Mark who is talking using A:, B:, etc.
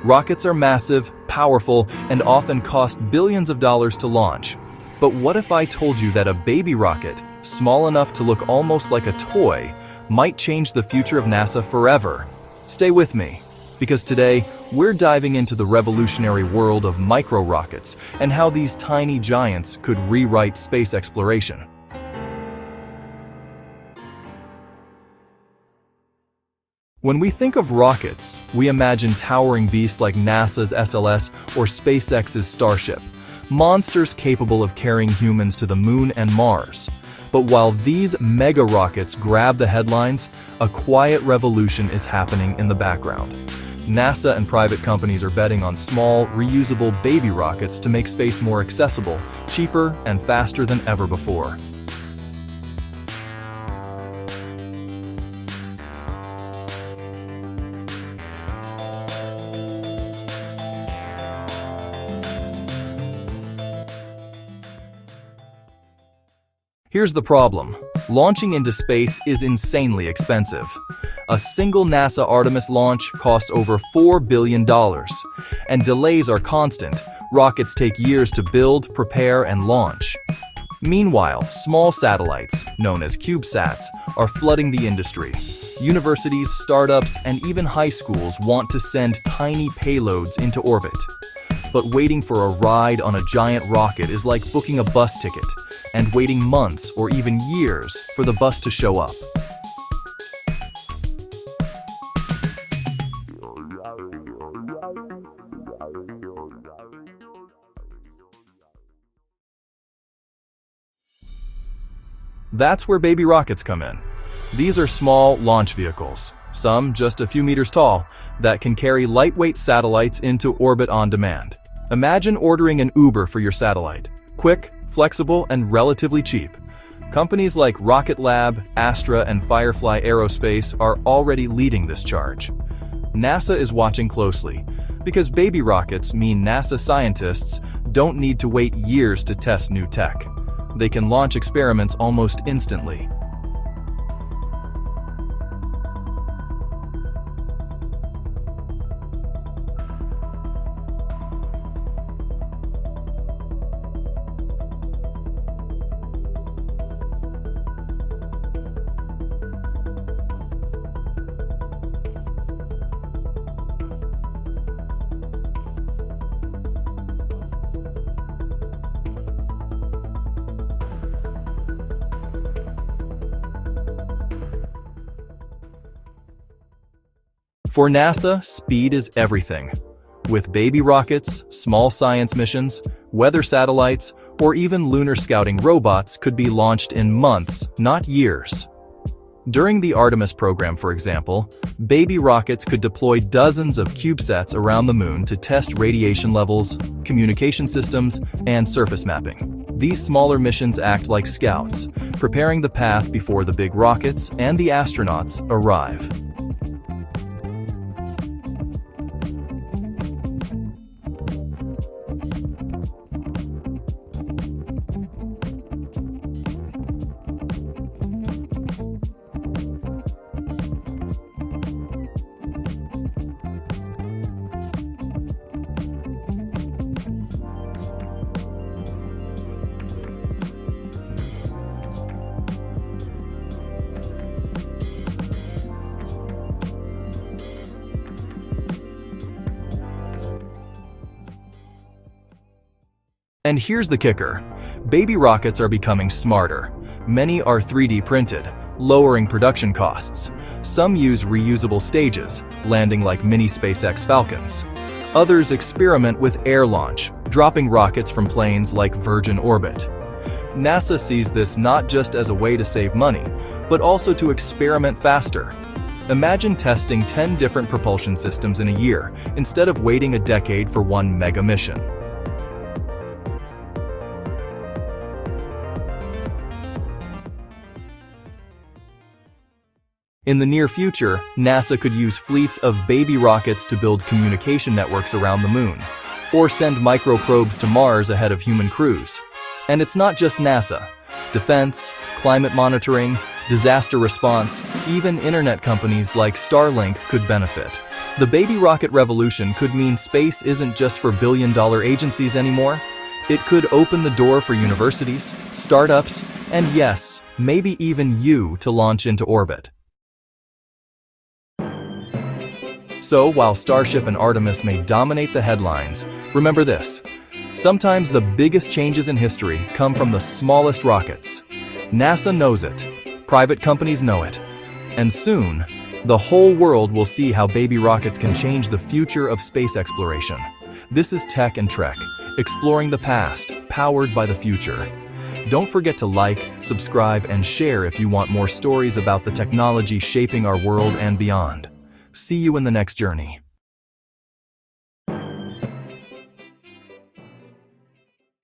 A: Rockets are massive, powerful, and often cost billions of dollars to launch. But what if I told you that a baby rocket, small enough to look almost like a toy, might change the future of NASA forever? Stay with me, because today we're diving into the revolutionary world of micro-rockets and how these tiny giants could rewrite space exploration. When we think of rockets, we imagine towering beasts like NASA's SLS or SpaceX's Starship, monsters capable of carrying humans to the moon and Mars. But while these mega rockets grab the headlines, a quiet revolution is happening in the background. NASA and private companies are betting on small, reusable baby rockets to make space more accessible, cheaper, and faster than ever before. Here's the problem. Launching into space is insanely expensive. A single NASA Artemis launch cost over $4 billion, and delays are constant. Rockets take years to build, prepare, and launch. Meanwhile, small satellites, known as CubeSats, are flooding the industry. Universities, startups, and even high schools want to send tiny payloads into orbit. But waiting for a ride on a giant rocket is like booking a bus ticket and waiting months or even years for the bus to show up. That's where baby rockets come in. These are small launch vehicles, some just a few meters tall, that can carry lightweight satellites into orbit on demand. Imagine ordering an Uber for your satellite. Quick, flexible, and relatively cheap. Companies like Rocket Lab, Astra, and Firefly Aerospace are already leading this charge. NASA is watching closely, because baby rockets mean NASA scientists don't need to wait years to test new tech. They can launch experiments almost instantly. For NASA, speed is everything. With baby rockets, small science missions, weather satellites, or even lunar scouting robots could be launched in months, not years. During the Artemis program, for example, baby rockets could deploy dozens of CubeSats around the moon to test radiation levels, communication systems, and surface mapping. These smaller missions act like scouts, preparing the path before the big rockets and the astronauts arrive. And here's the kicker. Baby rockets are becoming smarter. Many are 3D printed, lowering production costs. Some use reusable stages, landing like mini SpaceX Falcons. Others experiment with air launch, dropping rockets from planes like Virgin Orbit. NASA sees this not just as a way to save money, but also to experiment faster. Imagine testing 10 different propulsion systems in a year, instead of waiting a decade for one mega mission. In the near future, NASA could use fleets of baby rockets to build communication networks around the moon, or send microprobes to Mars ahead of human crews. And it's not just NASA. Defense, climate monitoring, disaster response, even internet companies like Starlink could benefit. The baby rocket revolution could mean space isn't just for billion-dollar agencies anymore. It could open the door for universities, startups, and yes, maybe even you to launch into orbit. So, while Starship and Artemis may dominate the headlines, remember this: sometimes the biggest changes in history come from the smallest rockets. NASA knows it, private companies know it, and soon, the whole world will see how baby rockets can change the future of space exploration. This is Tech and Trek, exploring the past, powered by the future. Don't forget to like, subscribe, and share if you want more stories about the technology shaping our world and beyond. See you in the next journey.